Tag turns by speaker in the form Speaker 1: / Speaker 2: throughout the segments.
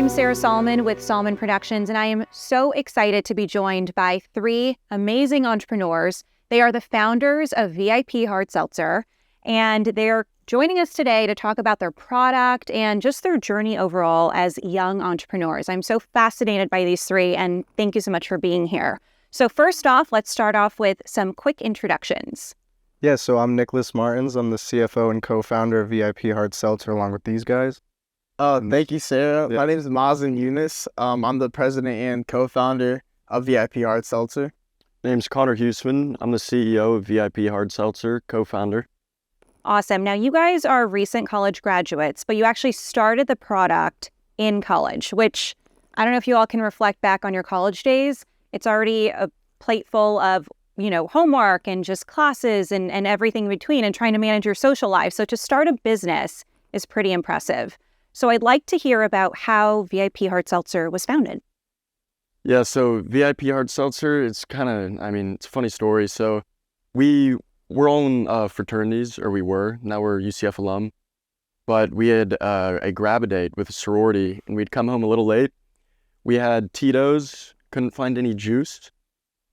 Speaker 1: I'm Sarah Soliman with Soliman Productions, and I am so excited to be joined by three amazing entrepreneurs. They are the founders of VIP Hard Seltzer, and they're joining us today to talk about their product and just their journey overall as young entrepreneurs. I'm so fascinated by these three, and thank you so much for being here. So first off, let's start off with some quick introductions.
Speaker 2: Yeah, so I'm Nicholas Martins. I'm the CFO and co-founder of VIP Hard Seltzer along with these guys.
Speaker 3: Thank you, Sarah.
Speaker 2: Yeah.
Speaker 3: My name is Mazen Yunus. I'm the president and co-founder of VIP Hard Seltzer.
Speaker 4: Name's Connor Huseman. I'm the CEO of VIP Hard Seltzer, co-founder.
Speaker 1: Awesome. Now, you guys are recent college graduates, but you actually started the product in college, which I don't know if you all can reflect back on your college days. It's already a plate full of, homework and just classes and everything in between and trying to manage your social life. So to start a business is pretty impressive. So I'd like to hear about how VIP Hard Seltzer was founded.
Speaker 4: Yeah, so VIP Hard Seltzer, it's it's a funny story. So we're all in fraternities, or we were. Now we're UCF alum. But we had a grab-a-date with a sorority, and we'd come home a little late. We had Tito's, couldn't find any juice.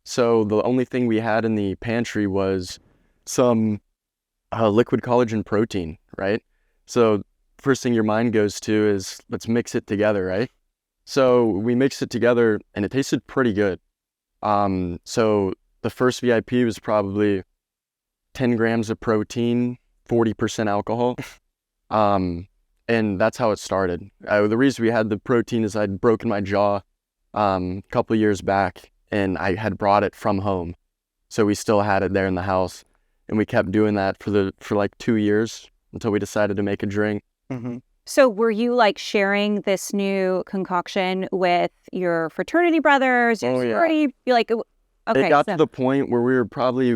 Speaker 4: So the only thing we had in the pantry was some liquid collagen protein, right? So first thing your mind goes to is, let's mix it together, right? So we mixed it together, and it tasted pretty good. So the first VIP was probably 10 grams of protein, 40% alcohol. And that's how it started. The reason we had the protein is I'd broken my jaw a couple of years back, and I had brought it from home. So we still had it there in the house, and we kept doing that for like 2 years until we decided to make a drink.
Speaker 3: Mm-hmm.
Speaker 1: So were you sharing this new concoction with your fraternity brothers, your sorority? You're like, okay.
Speaker 4: It got to the point where we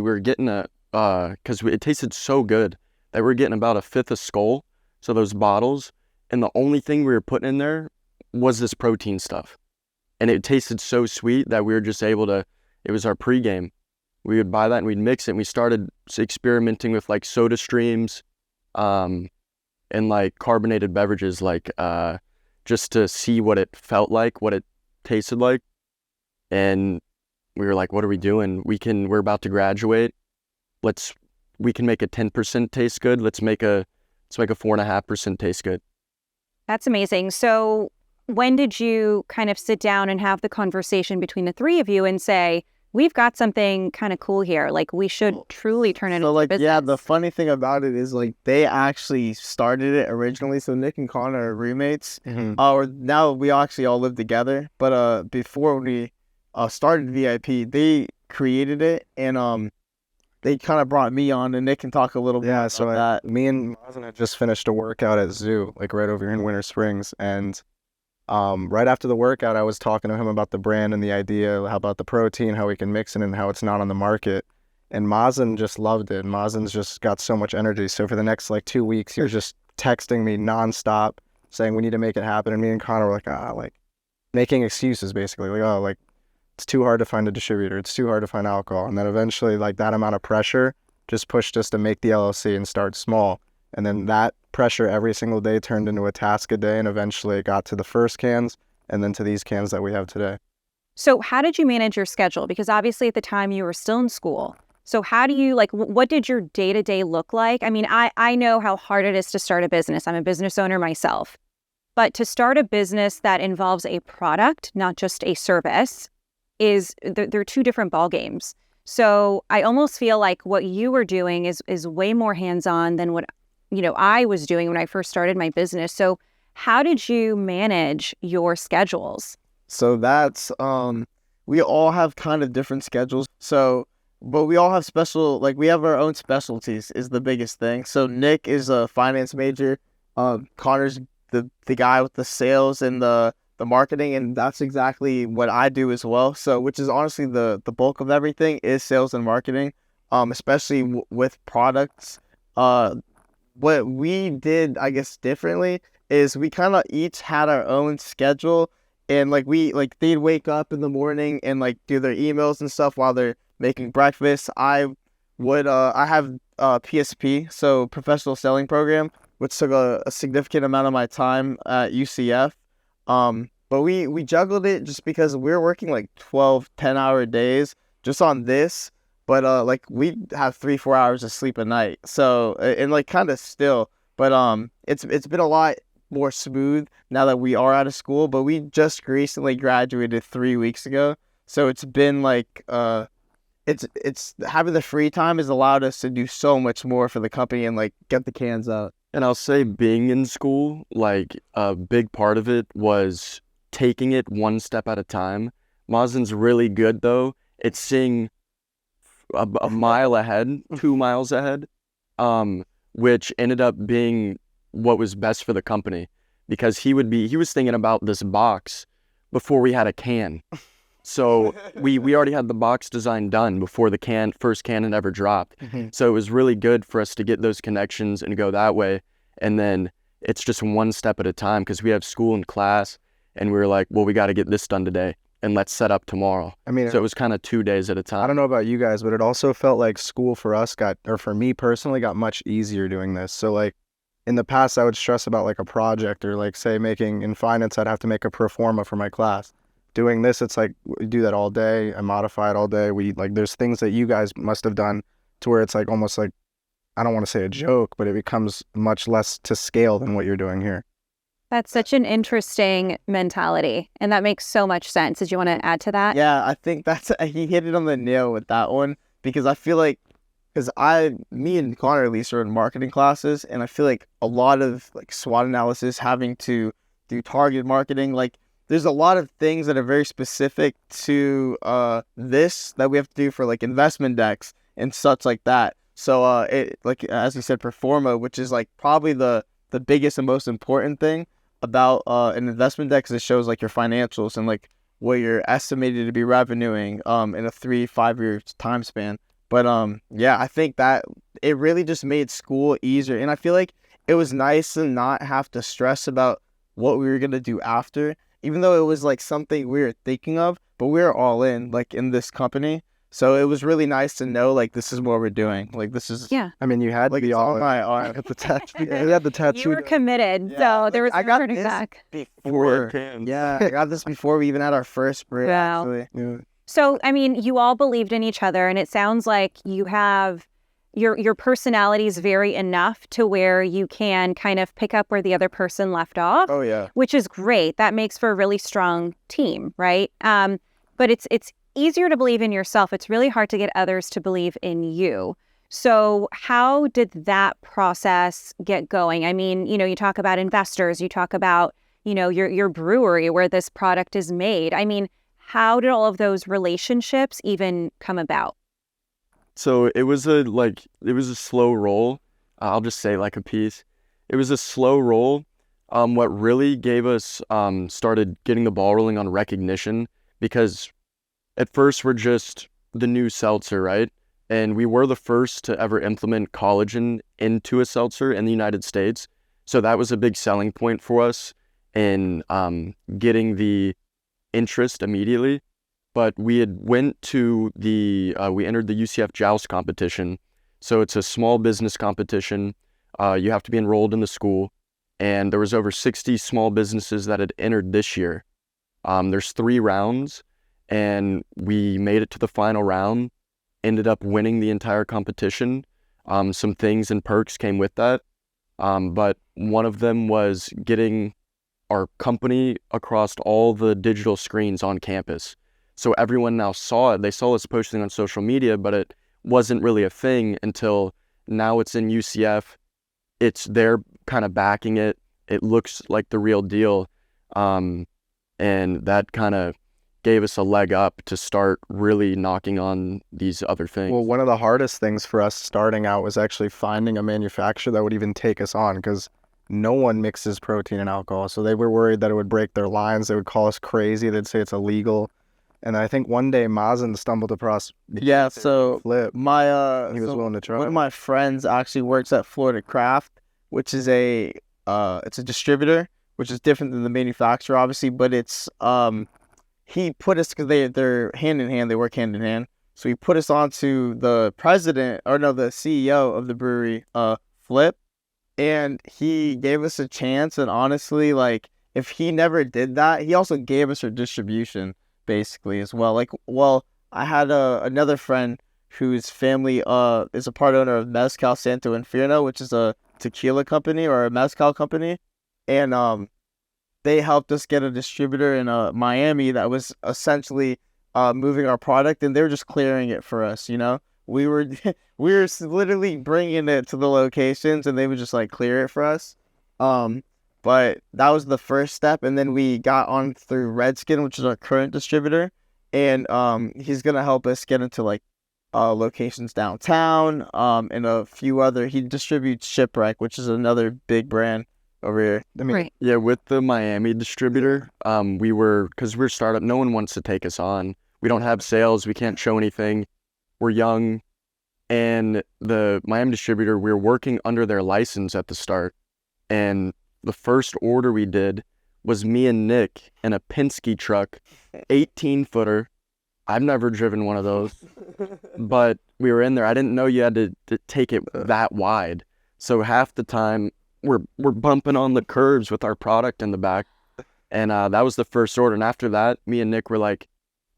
Speaker 4: were getting because it tasted so good that we were getting about a fifth of Skull, so those bottles, and the only thing we were putting in there was this protein stuff. And it tasted so sweet that we were just able to, it was our pregame. We would buy that and we'd mix it, and we started experimenting with soda streams, and carbonated beverages, just to see what it felt like, what it tasted like. And we were like, what are we doing? We're about to graduate. We can make a 10% taste good. Let's make a 4.5% taste good.
Speaker 1: That's amazing. So when did you kind of sit down and have the conversation between the three of you and say, we've got something kind of cool here, we should truly turn it into a business?
Speaker 3: Yeah, the funny thing about it is they actually started it originally. So Nick and Connor are roommates.
Speaker 2: Mm-hmm.
Speaker 3: Or now we actually all live together. But before we started VIP, they created it, and they kind of brought me on, and Nick can talk a little bit about that.
Speaker 2: Me and Mazen had just finished a workout at Zoo, right over here in Winter Springs, and right after the workout, I was talking to him about the brand and the idea, how about the protein, how we can mix it and how it's not on the market. And Mazen just loved it. Mazen's just got so much energy. So for the next 2 weeks, he was just texting me nonstop saying we need to make it happen. And me and Connor were making excuses basically. It's too hard to find a distributor. It's too hard to find alcohol. And then eventually that amount of pressure just pushed us to make the LLC and start small. And then that pressure every single day turned into a task a day, and eventually it got to the first cans and then to these cans that we have today.
Speaker 1: So how did you manage your schedule? Because obviously at the time you were still in school. So how do you, what did your day-to-day look like? I mean, I know how hard it is to start a business. I'm a business owner myself. But to start a business that involves a product, not just a service, they're two different ball games. So I almost feel like what you were doing is way more hands-on than what I was doing when I first started my business. So how did you manage your schedules?
Speaker 3: So that's, we all have kind of different schedules. So, but we all have we have our own specialties is the biggest thing. So Nick is a finance major. Connor's the guy with the sales and the marketing, and that's exactly what I do as well. So, which is honestly the bulk of everything is sales and marketing, especially with products. What we did, I guess, differently is we kind of each had our own schedule, and they'd wake up in the morning and do their emails and stuff while they're making breakfast. I have PSP, so professional selling program, which took a significant amount of my time at UCF. But we juggled it just because we were working like 12, 10-hour days just on this. But like we have 3, 4 hours of sleep a night. So and like kind of still, but it's been a lot more smooth now that we are out of school. But we just recently graduated 3 weeks ago, so it's been like it's having the free time has allowed us to do so much more for the company and like get the cans out.
Speaker 4: And I'll say being in school, like a big part of it was taking it one step at a time. Mazen's really good though. It's seeing a mile ahead, 2 miles ahead, which ended up being what was best for the company because he was thinking about this box before we had a can. So we already had the box design done before the first can had ever dropped. So it was really good for us to get those connections and go that way. And then it's just one step at a time because we have school and class and we were like, well, we got to get this done today and let's set up tomorrow.
Speaker 2: I mean,
Speaker 4: so it was kind of 2 days at a time.
Speaker 2: I don't know about you guys, but it also felt like school for us or for me personally, got much easier doing this. So like in the past, I would stress about like a project or like say in finance, I'd have to make a pro forma for my class. Doing this, it's like we do that all day. I modify it all day. There's things that you guys must have done to where it's like almost like, I don't want to say a joke, but it becomes much less to scale than what you're doing here.
Speaker 1: That's such an interesting mentality, and that makes so much sense. Did you want to add to that?
Speaker 3: Yeah, I think he hit it on the nail with that one because I feel like me and Connor at least are in marketing classes, and I feel like a lot of like SWOT analysis, having to do target marketing, like there's a lot of things that are very specific to this that we have to do for like investment decks and such like that. So it like as you said, performa, which is like probably the biggest and most important thing about an investment deck, because it shows like your financials and like what you're estimated to be revenuing in a 3-5 year time span. But yeah, I think that it really just made school easier, and I feel like it was nice to not have to stress about what we were gonna do after. Even though it was like something we were thinking of, but we were all in like in this company. So it was really nice to know like this is what we're doing. Like this is
Speaker 2: I mean, you had
Speaker 3: like
Speaker 2: to be
Speaker 3: it's
Speaker 2: all
Speaker 3: on my arm.
Speaker 2: at the tattoo. You had the tattoo.
Speaker 1: You were committed, so there was
Speaker 3: I
Speaker 1: no
Speaker 3: got
Speaker 1: turning
Speaker 3: this
Speaker 1: back.
Speaker 3: before.
Speaker 4: cans.
Speaker 3: Yeah, I got this before we even had our first break.
Speaker 1: Wow.
Speaker 3: Actually. Yeah.
Speaker 1: So, I mean, you all believed in each other, and it sounds like you have your personalities vary enough to where you can kind of pick up where the other person left off.
Speaker 3: Oh yeah.
Speaker 1: Which is great. That makes for a really strong team, right? But it's easier to believe in yourself. It's really hard to get others to believe in you. So how did that process get going? I mean, you talk about investors, you talk about, your brewery where this product is made. I mean, how did all of those relationships even come about?
Speaker 4: So it was a slow roll. I'll just say like a piece. It was a slow roll. What really gave us started getting the ball rolling on recognition, because at first we're just the new seltzer, right? And we were the first to ever implement collagen into a seltzer in the United States. So that was a big selling point for us in getting the interest immediately. But we had went to we entered the UCF Joust competition. So it's a small business competition. You have to be enrolled in the school. And there was over 60 small businesses that had entered this year. There's 3 rounds, and we made it to the final round, ended up winning the entire competition. Some things and perks came with that. But one of them was getting our company across all the digital screens on campus. So everyone now saw it. They saw us posting on social media, but it wasn't really a thing until now it's in UCF. It's they're kind of backing it. It looks like the real deal. And that kind of gave us a leg up to start really knocking on these other things.
Speaker 2: Well, one of the hardest things for us starting out was actually finding a manufacturer that would even take us on, because no one mixes protein and alcohol. So they were worried that it would break their lines. They would call us crazy. They'd say it's illegal. And I think one day Mazen stumbled across Flip.
Speaker 3: My
Speaker 2: He was willing to try.
Speaker 3: One of my friends actually works at Florida Craft, which is it's a distributor, which is different than the manufacturer, obviously. But it's he put us, because they're hand in hand. They work hand in hand. So he put us onto the CEO of the brewery, Flip, and he gave us a chance. And honestly, like, if he never did that, he also gave us our distribution basically as well. Like, well, I had another friend whose family is a part owner of Mezcal Santo Inferno, which is a tequila company or a mezcal company, and they helped us get a distributor in Miami that was essentially moving our product, and they were just clearing it for us. You know, we were we were literally bringing it to the locations, and they would just like clear it for us. But that was the first step, and then we got on through Redskin, which is our current distributor, and he's gonna help us get into like locations downtown, and a few other. He distributes Shipwreck, which is another big brand over here. I mean,
Speaker 1: Right.
Speaker 4: Yeah, with the Miami distributor, because we're a startup, no one wants to take us on. We don't have sales, we can't show anything. We're young, and the Miami distributor, we were working under their license at the start, and the first order we did was me and Nick in a Penske truck, 18-footer. I've never driven one of those, but we were in there. I didn't know you had to take it that wide. So half the time we're bumping on the curbs with our product in the back. And that was the first order. And after that, me and Nick were like,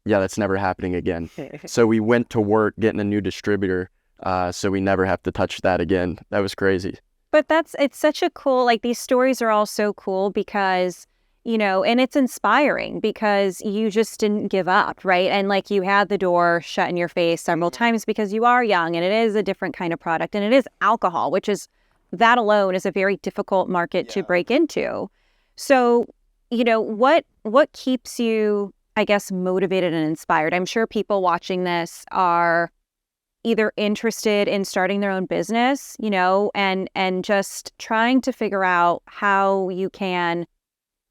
Speaker 4: yeah, that's never happening again. So we went to work getting a new distributor, so we never have to touch that again. That was crazy.
Speaker 1: But it's such a cool, like these stories are all so cool because, you know, and it's inspiring because you just didn't give up, right? And like you had the door shut in your face several times because you are young and it is a different kind of product and it is alcohol, which is, that alone is a very difficult market to break into. So, you know, what keeps you, I guess, motivated and inspired? I'm sure people watching this are either interested in starting their own business, you know, and just trying to figure out how you can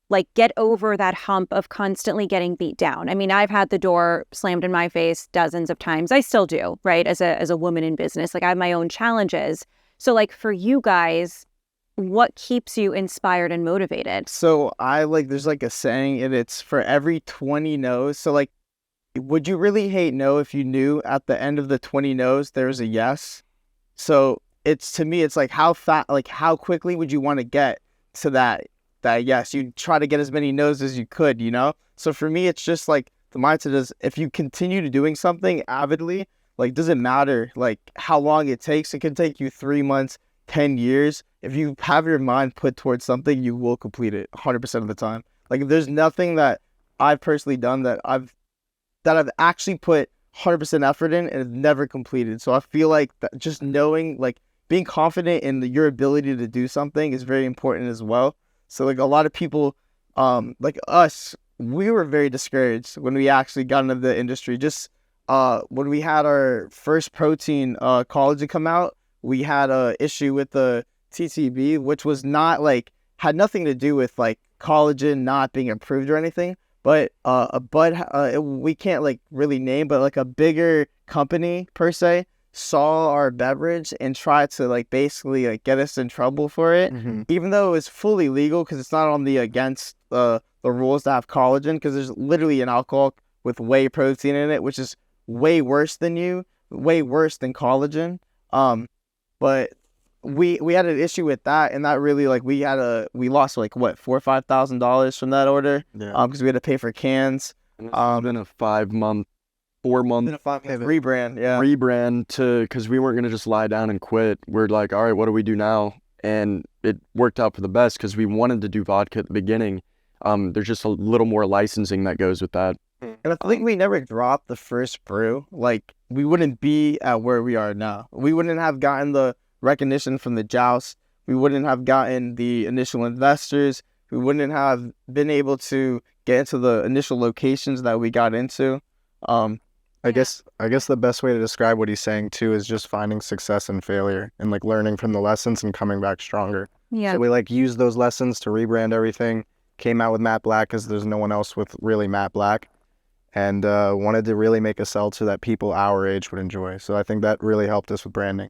Speaker 1: like get over that hump of constantly getting beat down. I mean, I've had the door slammed in my face dozens of times. I still do, right? As a woman in business, like I have my own challenges. So like for you guys, what keeps you inspired and motivated?
Speaker 3: So there's like a saying, and it's for every 20 no's. So like, would you really hate no if you knew at the end of the 20 no's there was a yes? So to me, it's like how quickly would you want to get to that yes? You try to get as many no's as you could, you know? So for me, it's just like the mindset is if you continue to doing something avidly, like doesn't matter like how long it takes. It can take you 3 months, 10 years. If you have your mind put towards something, you will complete it 100% of the time. Like there's nothing that I've personally done that I've actually put 100% effort in and have never completed. So I feel like that just knowing, like being confident in your ability to do something is very important as well. So like a lot of people, like us, we were very discouraged when we actually got into the industry. Just when we had our first protein collagen come out, we had a issue with the TTB, which was not like, had nothing to do with like collagen not being approved or anything. But we can't like really name, but like a bigger company per se saw our beverage and tried to like basically like get us in trouble for it, even though it was fully legal because it's not on the against the rules to have collagen, because there's literally an alcohol with whey protein in it, which is way worse than collagen. But we had an issue with that, and that really like we lost like what $4,000 or $5,000 from that order, because we had to pay for cans.
Speaker 4: And it's been a 4-month
Speaker 3: rebrand,
Speaker 4: because we weren't gonna just lie down and quit. We're like, all right, what do we do now? And it worked out for the best because we wanted to do vodka at the beginning. There's just a little more licensing that goes with that.
Speaker 3: And I think we never dropped the first brew, like we wouldn't be at where we are now. We wouldn't have gotten the recognition from the Joust. We wouldn't have gotten the initial investors. We wouldn't have been able to get into the initial locations that we got into.
Speaker 2: I guess the best way to describe what he's saying too is just finding success and failure and like learning from the lessons and coming back stronger.
Speaker 1: Yeah.
Speaker 2: So we like used those lessons to rebrand everything. Came out with matte black because there's no one else with really matte black, and wanted to really make a seltzer that people our age would enjoy. So I think that really helped us with branding.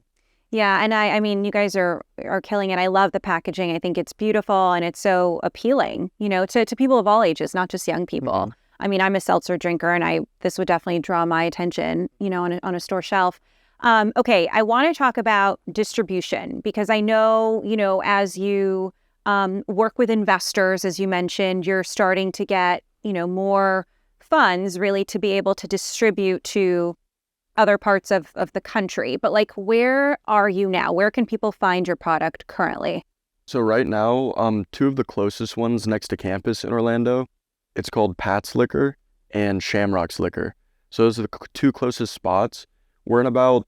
Speaker 1: Yeah, and I mean, you guys are killing it. I love the packaging. I think it's beautiful and it's so appealing, you know, to people of all ages, not just young people. I mean, I'm a seltzer drinker, and this would definitely draw my attention, you know, on a store shelf. Okay, I want to talk about distribution because I know, you know, as you work with investors, as you mentioned. You're starting to get, more funds really to be able to distribute to other parts of the country. But like, where are you now? Where can people find your product currently?
Speaker 4: So right now, two of the closest ones next to campus in Orlando, it's called Pat's Liquor and Shamrock's Liquor. So those are the two closest spots. We're in about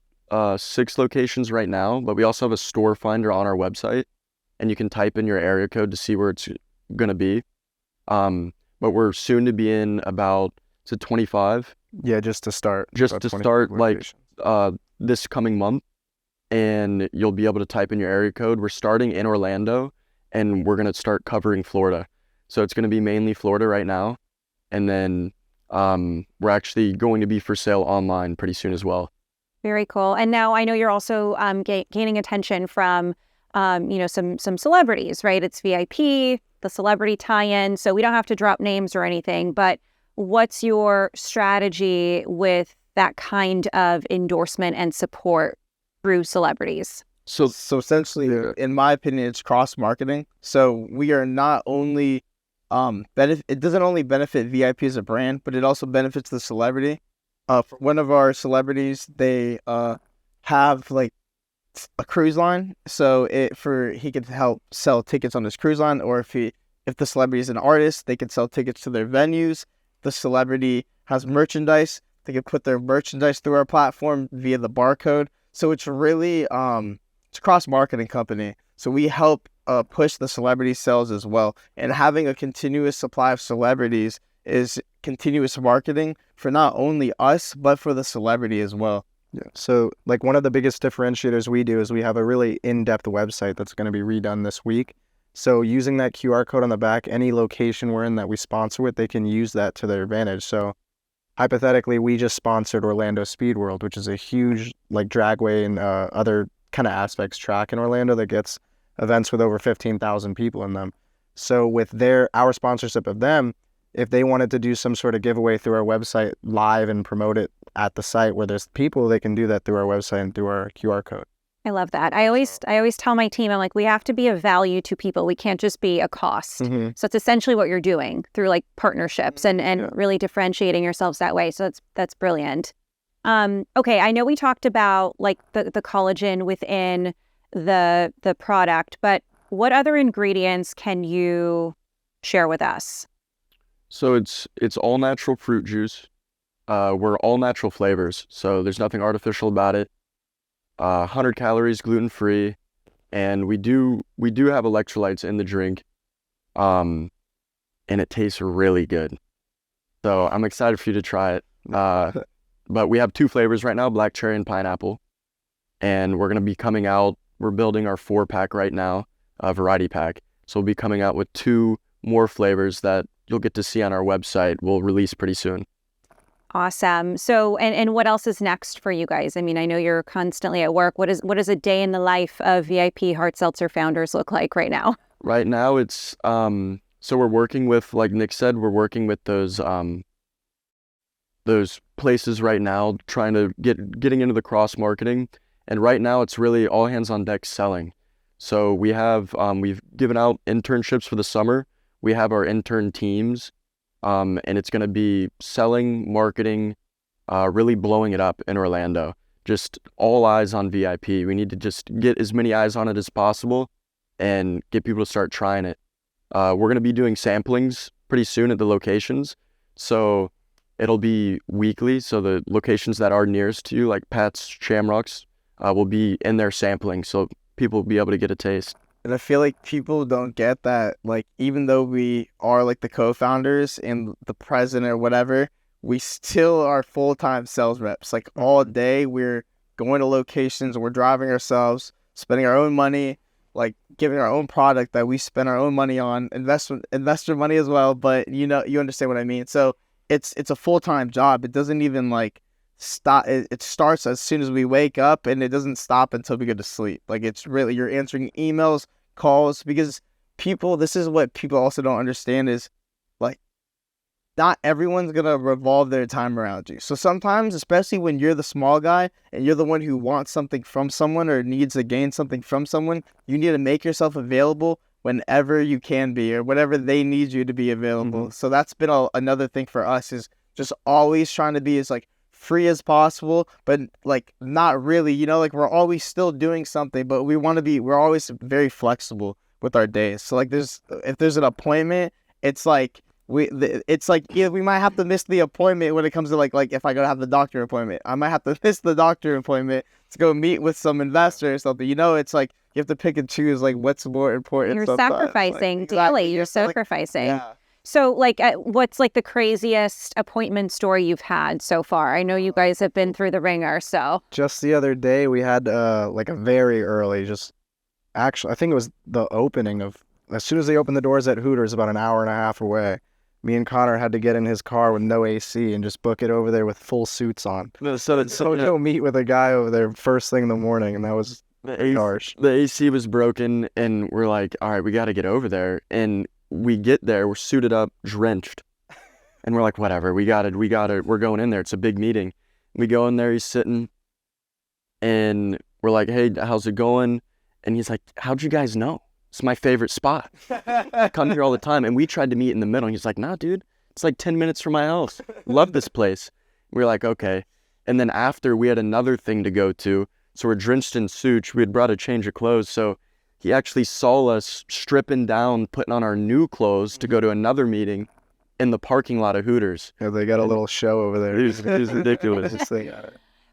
Speaker 4: 6 locations right now, but we also have a store finder on our website, and you can type in your area code to see where it's going to be. But we're soon to be in about, is it 25?
Speaker 2: Yeah, just to start.
Speaker 4: Just
Speaker 2: about
Speaker 4: to
Speaker 2: 20
Speaker 4: start,
Speaker 2: locations.
Speaker 4: this coming month, and you'll be able to type in your area code. We're starting in Orlando, and we're going to start covering Florida. So it's going to be mainly Florida right now, and then we're actually going to be for sale online pretty soon as well.
Speaker 1: Very cool. And now I know you're also gaining attention from, some celebrities, right? It's VIP, the celebrity tie-in. So we don't have to drop names or anything, but what's your strategy with that kind of endorsement and support through celebrities?
Speaker 3: So essentially, in my opinion, it's cross-marketing. So we are not only, it doesn't only benefit VIP as a brand, but it also benefits the celebrity. For one of our celebrities, they have like a cruise line, so he could help sell tickets on his cruise line, or if the celebrity is an artist, they could sell tickets to their venues. The celebrity has merchandise, they could put their merchandise through our platform via the barcode. So it's really it's a cross-marketing company. So we help push the celebrity sales as well, and having a continuous supply of celebrities is continuous marketing for not only us, but for the celebrity as well.
Speaker 2: Yeah. So like one of the biggest differentiators we do is we have a really in-depth website that's going to be redone this week. So using that QR code on the back, any location we're in that we sponsor with, they can use that to their advantage. So hypothetically, we just sponsored Orlando Speed World, which is a huge like dragway and other kind of aspects track in Orlando that gets events with over 15,000 people in them. So with our sponsorship of them, if they wanted to do some sort of giveaway through our website live and promote it at the site where there's people, they can do that through our website and through our QR code.
Speaker 1: I love that. I always tell my team, I'm like, we have to be of value to people. We can't just be a cost.
Speaker 2: Mm-hmm.
Speaker 1: So it's essentially what you're doing through like partnerships and really differentiating yourselves that way. So that's brilliant. Okay, I know we talked about like the collagen within the product, but what other ingredients can you share with us?
Speaker 4: So it's all natural fruit juice. We're all natural flavors, so there's nothing artificial about it. 100 calories, gluten-free, and we do have electrolytes in the drink, and it tastes really good. So I'm excited for you to try it. But we have 2 flavors right now, black cherry and pineapple, and we're gonna be coming out. We're building our 4-pack right now, variety pack. So we'll be coming out with 2 more flavors that you'll get to see on our website. We'll release pretty soon.
Speaker 1: Awesome. So, and what else is next for you guys? I mean, I know you're constantly at work. What is a day in the life of VIP Hard Seltzer founders look like right now?
Speaker 4: Right now, it's so we're working with, like Nick said, we're working with those places right now, trying to getting into the cross marketing. And right now, it's really all hands on deck selling. So we have we've given out internships for the summer. We have our intern teams, and it's going to be selling, marketing, really blowing it up in Orlando. Just all eyes on VIP. We need to just get as many eyes on it as possible and get people to start trying it. We're going to be doing samplings pretty soon at the locations. So it'll be weekly. So the locations that are nearest to you, like Pat's, Shamrock's, will be in their sampling. So people will be able to get a taste.
Speaker 3: And I feel like people don't get that, like, even though we are like the co-founders and the president or whatever, we still are full-time sales reps. Like all day we're going to locations and we're driving ourselves, spending our own money, like giving our own product that we spend our own money on, investor money as well. But you understand what I mean. So it's a full-time job. It doesn't even like stop. It starts as soon as we wake up and it doesn't stop until we go to sleep. Like it's really, you're answering emails, calls, because this is what people also don't understand is like not everyone's gonna revolve their time around you. So sometimes, especially when you're the small guy and you're the one who wants something from someone or needs to gain something from someone, you need to make yourself available whenever you can be or whenever they need you to be available. So that's been another thing for us, is just always trying to be as like free as possible, but like not really, you know, like we're always still doing something, but we're always very flexible with our days. So like if there's an appointment, it's like yeah, we might have to miss the appointment when it comes to like if I go to have the doctor appointment, I might have to miss the doctor appointment to go meet with some investor or something. You know, it's like you have to pick and choose like what's more important.
Speaker 1: You're
Speaker 3: sometimes.
Speaker 1: sacrificing
Speaker 3: like,
Speaker 1: daily.
Speaker 3: exactly.
Speaker 1: You're sacrificing.
Speaker 3: Yeah.
Speaker 1: So, like, what's like the craziest appointment story you've had so far? I know you guys have been through the ringer, so.
Speaker 2: Just the other day, we had like a very early, actually, I think it was the opening of, as soon as they opened the doors at Hooters, about an hour and a half away, me and Connor had to get in his car with no AC and just book it over there with full suits on.
Speaker 4: So
Speaker 2: Go meet with a guy over there first thing in the morning, and that was harsh.
Speaker 4: the AC was broken, and we're like, all right, we got to get over there. And we get there, we're suited up, drenched, and we're like, whatever, we got it, we're going in there. It's a big meeting. We go in there, he's sitting, and we're like, hey, how's it going? And he's like, how'd you guys know? It's my favorite spot. I come here all the time. And we tried to meet in the middle. And he's like, nah, dude, it's like 10 minutes from my house. Love this place. We were like, okay. And then after, we had another thing to go to. So we're drenched in suits. We had brought a change of clothes. So he actually saw us stripping down, putting on our new clothes to go to another meeting in the parking lot of Hooters.
Speaker 2: Yeah, they got a little show over there.
Speaker 4: It was ridiculous.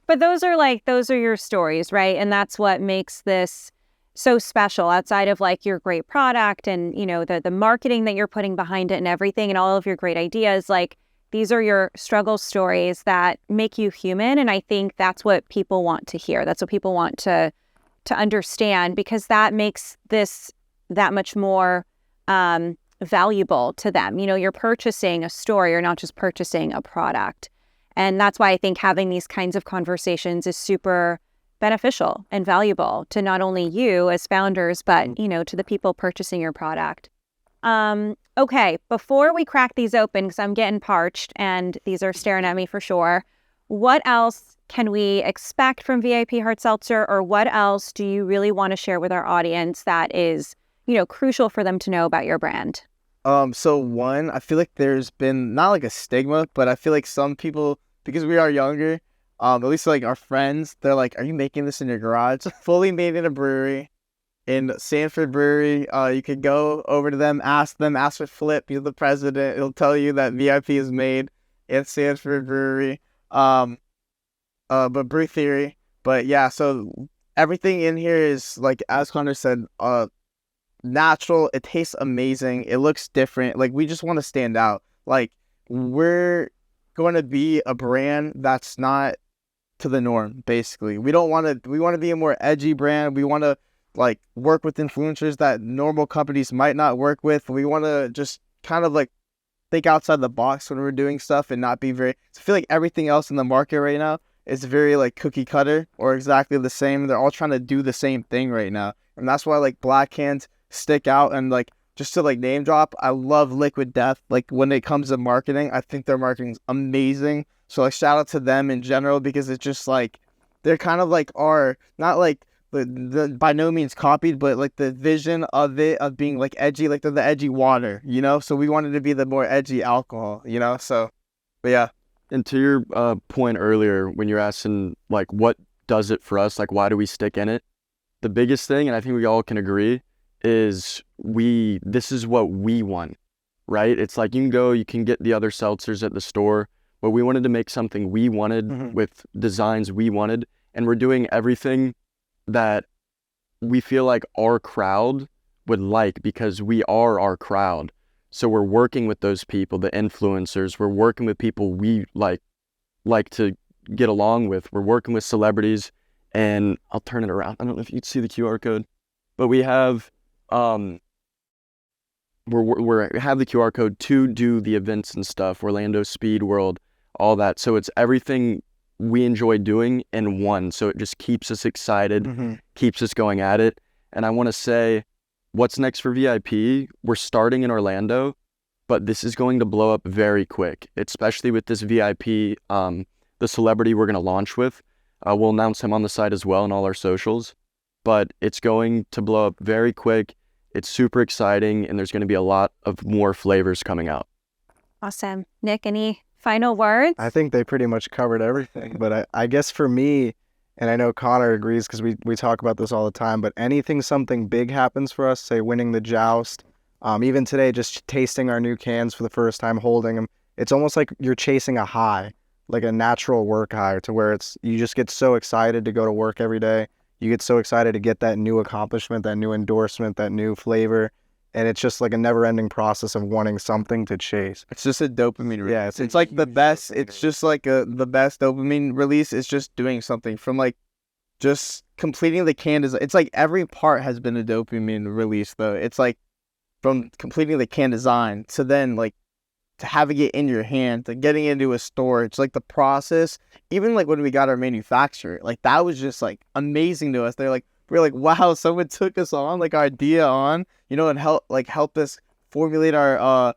Speaker 1: But those are your stories, right? And that's what makes this so special, outside of like your great product and, you know, the marketing that you're putting behind it and everything and all of your great ideas. Like, these are your struggle stories that make you human. And I think that's what people want to hear. That's what people want to understand, because that makes this that much more valuable to them. You know, you're purchasing a story, you're not just purchasing a product. And that's why I think having these kinds of conversations is super beneficial and valuable to not only you as founders, but, you know, to the people purchasing your product. Okay, before we crack these open, because I'm getting parched and these are staring at me for sure, what else can we expect from VIP Hard Seltzer, or what else do you really want to share with our audience that is, you know, crucial for them to know about your brand?
Speaker 3: So one, I feel like there's been not like a stigma, but I feel like some people, because we are younger, at least like our friends, they're like, are you making this in your garage? Fully made in a brewery, in Sanford Brewery. You could go over to them ask for Flip, he's the president. He'll tell you that VIP is made in Sanford Brewery. But Brew Theory. But yeah, so everything in here is, like, as Connor said, natural. It tastes amazing. It looks different. Like, we just want to stand out. Like, we're going to be a brand that's not to the norm, basically. We want to be a more edgy brand. We want to, like, work with influencers that normal companies might not work with. We want to just kind of, like, think outside the box when we're doing stuff and not be very... I feel like everything else in the market right now is very, like, cookie cutter or exactly the same. They're all trying to do the same thing right now. And that's why, like, Black Hands stick out. And, like, just to, like, name drop, I love Liquid Death. Like, when it comes to marketing, I think their marketing's amazing. So, like, shout out to them in general, because it's just, like, they're kind of, like, not, like, the by no means copied, but, like, the vision of it, of being, like, edgy, like, they're the edgy water, you know? So we wanted to be the more edgy alcohol, you know? So, but yeah.
Speaker 4: And to your point earlier, when you're asking, like, what does it for us? Like, why do we stick in it? The biggest thing, and I think we all can agree, is this is what we want, right? It's like, you can get the other seltzers at the store, but we wanted to make something we wanted with designs we wanted. And we're doing everything that we feel like our crowd would like, because we are our crowd. So we're working with those people, the influencers. We're working with people we like to get along with. We're working with celebrities, and I'll turn it around. I don't know if you can see the QR code, but we have we have the QR code to do the events and stuff, Orlando Speed World, all that. So it's everything we enjoy doing in one. So it just keeps us excited, keeps us going at it. And I want to say, what's next for VIP? We're starting in Orlando, but this is going to blow up very quick, especially with this VIP, the celebrity we're going to launch with. We'll announce him on the site as well and all our socials, but it's going to blow up very quick. It's super exciting, and there's going to be a lot of more flavors coming out.
Speaker 1: Awesome. Nick, any final words?
Speaker 2: I think they pretty much covered everything. But I guess for me, and I know Connor agrees because we talk about this all the time, but anything something big happens for us, say winning the joust, even today, just tasting our new cans for the first time, holding them, it's almost like you're chasing a high, like a natural work high, to where you just get so excited to go to work every day. You get so excited to get that new accomplishment, that new endorsement, that new flavor. And it's just like a never-ending process of wanting something to chase.
Speaker 3: It's just a dopamine release.
Speaker 2: Yeah,
Speaker 3: it's like the best. It's just like the best dopamine release is just doing something from like just completing the can design. It's like every part has been a dopamine release though. It's like from completing the can design to then like to having it in your hand to getting into a store. It's like the process. Even like when we got our manufacturer, like that was just like amazing to us. We're like, wow, someone took us on, like our idea on, and help us formulate our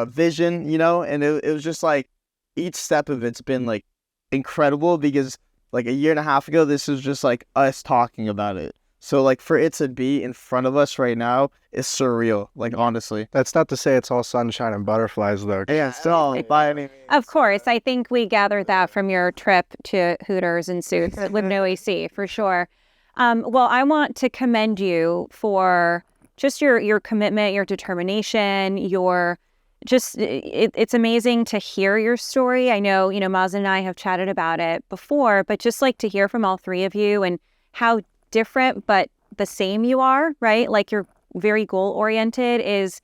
Speaker 3: vision, and it was just like each step of it's been like incredible because like a year and a half ago, this was just like us talking about it. So like for it to be in front of us right now is surreal, like honestly.
Speaker 2: That's not to say it's all sunshine and butterflies though.
Speaker 3: Yeah, still by any means.
Speaker 1: Of course. I think we gathered that from your trip to Hooters and Suits with no AC, for sure. Well, I want to commend you for just your commitment, your determination, it's amazing to hear your story. I know, Maz and I have chatted about it before, but just like to hear from all three of you and how different but the same you are, right? Like you're very goal oriented is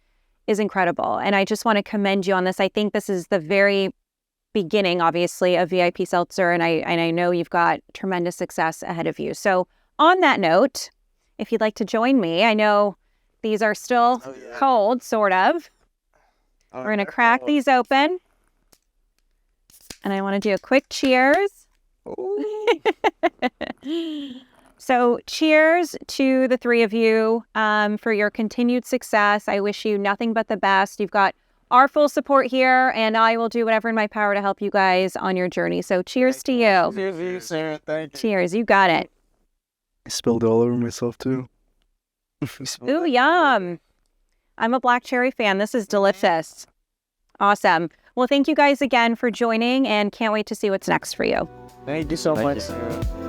Speaker 1: incredible. And I just want to commend you on this. I think this is the very beginning, obviously, of VIP Seltzer, and I know you've got tremendous success ahead of you. So on that note, if you'd like to join me, I know these are still cold, sort of. We're going to crack these open. And I want to do a quick cheers. So cheers to the three of you for your continued success. I wish you nothing but the best. You've got our full support here, and I will do whatever in my power to help you guys on your journey. So cheers to you.
Speaker 3: Cheers to you, Sarah. Thank you.
Speaker 1: Cheers. You got it.
Speaker 2: I spilled all over myself too.
Speaker 1: Ooh, yum. I'm a black cherry fan. This is delicious. Awesome. Well, thank you guys again for joining, and can't wait to see what's next for you.
Speaker 3: Thank you so much,
Speaker 4: you.
Speaker 3: Sarah.